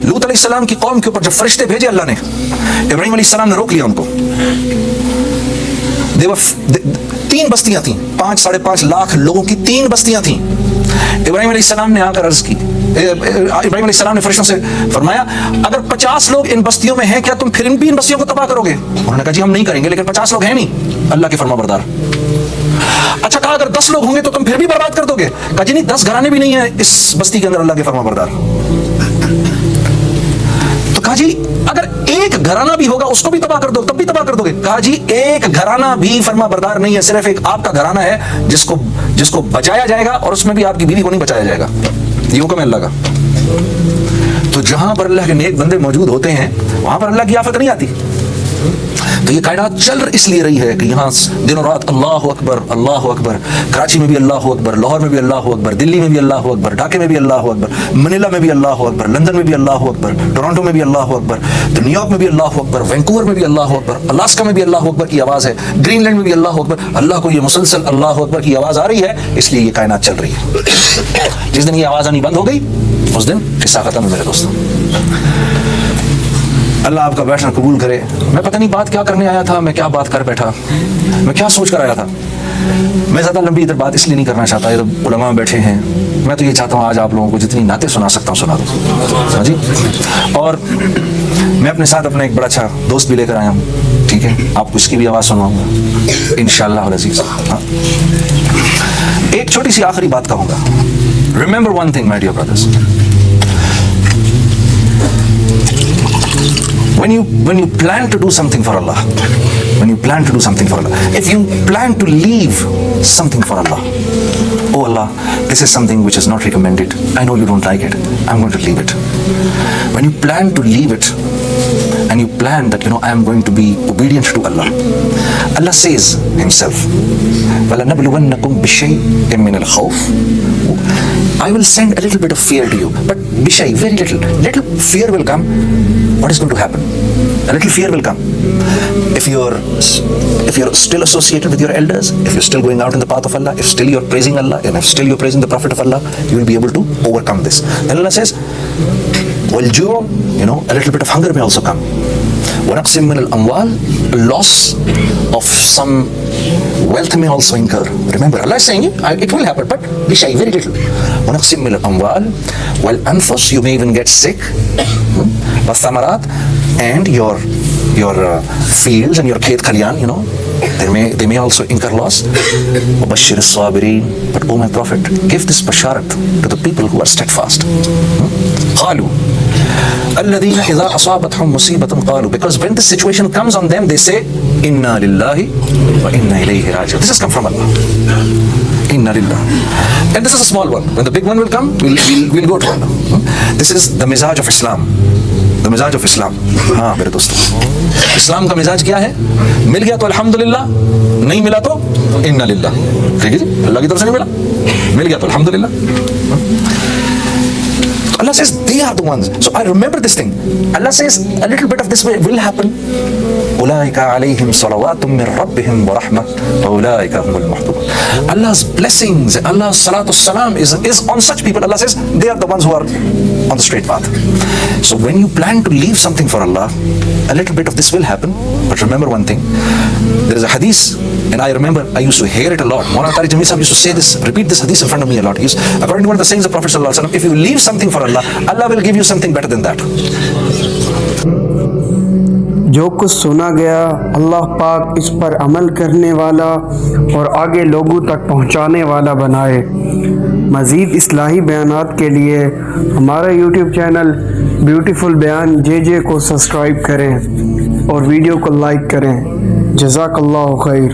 लूत अलैहिस्सलाम की कौम के ऊपर जब फरिश्ते भेजे अल्लाह ने, इब्राहिम अलैहिस्सलाम ने रोक लिया उनको। तीन बस्तियां थी, 5-5.5 लाख लोगों की 3 बस्तियां थी। इब्राहिम अलैहिस्सलाम ने आकर अर्ज की, इब्राहिम अलैहिस्सलाम ने फरिश्तों से फरमाया, अगर 50 लोग इन बस्तियों में हैं, क्या तुम फिर भी इन बस्तियों को तबाह करोगे? उन्होंने कहा जी हम नहीं करेंगे, लेकिन 50 लोग हैं नहीं अल्लाह के फरमाबरदार। अच्छा, कहा अगर 10 लोग होंगे तो तुम फिर भी बर्बाद कर दोगे? कहा जी नहीं, 10 घराने भी नहीं है इस बस्ती के अंदर अल्लाह के फरमाबरदार। तो कहा जी अगर एक घराना भी होगा उसको भी तबाह कर दो, तब भी तबाह कर दोगे? कहा जी एक घराना भी फरमाबरदार नहीं है, सिर्फ एक आपका घराना है जिसको बचाया जाएगा, और उसमें भी आपकी बीवी को नहीं बचाया जाएगा। ये हुक्म है अल्लाह का। तो जहां पर अल्लाह के नेक बंदे मौजूद होते हैं वहां पर अल्लाह की आफत नहीं आती। तो ये कायनात चल इसलिए रही है कि यहाँ दिनों रात अल्लाह अकबर अल्लाह अकबर। कराची में भी अल्लाह अकबर, लाहौर में भी अल्लाह अकबर, दिल्ली में भी अल्लाह अकबर, ढाके में भी अल्लाह अकबर, मनीला में भी अल्लाह अकबर, लंदन में भी अल्लाह अकबर, टोरंटो में भी अल्लाह अकबर, तो न्यूयॉर्क में भी अल्लाह अकबर, वैंकूवर में भी अल्लाह अकबर, अलास्का में भी अल्लाह अकबर की आवाज़ है, ग्रीनलैंड में भी अल्लाह अकबर। अल्लाह को ये मुसलसल अल्लाह अकबर की आवाज़ आ रही है, इसलिए ये कायनात चल रही है। जिस दिन ये आवाज़ आनी बंद हो गई उस दिन किस्सा खत्म है मेरे दोस्तों। अल्लाह आपका बैठना कबूल करे। मैं पता नहीं बात क्या करने आया था, मैं क्या बात कर बैठा, मैं क्या सोच कर आया था। मैं ज़्यादा लंबी इधर बात इसलिए नहीं करना चाहता, ये तो उलमा बैठे हैं। मैं तो ये चाहता हूँ आज आप लोगों को जितनी नातें सुना सकता हूँ सुना दो। हाँ जी, और मैं अपने साथ अपना एक बड़ा अच्छा दोस्त भी लेकर आया हूँ, ठीक है? आपको इसकी भी आवाज़ सुनवाऊँगा इंशाअल्लाह अज़ीज़। हाँ, एक छोटी सी आखिरी बात कहूँगा। Remember one thing my dear brothers, when you plan to do something for Allah, if you plan to leave something for Allah, oh Allah, this is something which is not recommended, I know you don't like it, I'm going to leave it. When you plan to leave it and you plan that, I am going to be obedient to Allah, Allah says himself, وَلَنَبْلُوَنَّكُمْ بِشَيْءٍ مِّنَ الْخَوْفِ, I will send a little bit of fear to you, but bishay, very little fear will come. What is going to happen? A little fear will come. If you're still associated with your elders, if you're still going out in the path of Allah, if still you're praising Allah, and if still you're praising the Prophet of Allah, you will be able to overcome this. Then Allah says, وَالْجُوعُ, a little bit of hunger may also come. وَنَقْسِم مِّنَ الْأَمْوَالِ, loss of some wealth may also incur. Remember, Allah is saying it will happen, but be shy, very little. وَنَقْسِم مِّنَ الْأَمْوَالِ وَالْأَنفُسِ, you may even get sick. وَالثَّمَرَاتِ, and your fields and your khet khaliyan, they may also incur loss. وَبَشِّرِ الصَّابِرِينَ, but O my Prophet, give this basharat to the people who are steadfast. قَالُوا الَّذِينَ إِذَا أَصَابَتْهُمْ مُصِيبَةٌ قَالُوا, because when this situation comes on them, they say, إِنَّا لِلَّهِ وَإِنَّا إِلَيْهِ رَاجِعُونَ. This has come from Allah. Inna lillah. And this is a small one. When the big one will come, we'll go to Allah. This is the mizaj of Islam. The mizaj of Islam. हाँ मेरे दोस्तों, इस्लाम का मिजाज क्या है? मिल गया तो अल्हम्दुलिल्लाह, नहीं मिला तो इन्ना लिल्लाह। ठीक है जी, अल्लाह की तरफ से नहीं मिला, मिल गया तो अल्हम्दुलिल्लाह। Allah says they are the ones. So I remember this thing. Allah says a little bit of this will happen. أولئك عليهم صلوات من ربهم ورحمة وأولئك هم المحضرون. Allah's blessings, Allah's salatu salam is on such people. Allah says they are the ones who are on the straight path. So when you plan to leave something for Allah, a little bit of this will happen. But remember one thing. There is a hadith, and I remember I used to hear it a lot. Maulana Tariq Jameel Sahib used to say this, repeat this hadith in front of me a lot. According to one of the sayings of Prophet sallallahu alaihi wasallam, if you leave something for Allah, Allah will give you something better than that. جو کچھ سنا گیا اللہ پاک اس پر عمل کرنے والا اور آگے لوگوں تک پہنچانے والا بنائے۔ مزید اصلاحی بیانات کے لیے ہمارا یوٹیوب چینل بیوٹیفل بیان جے کو سبسکرائب کریں اور ویڈیو کو لائک کریں۔ جزاک اللہ خیر۔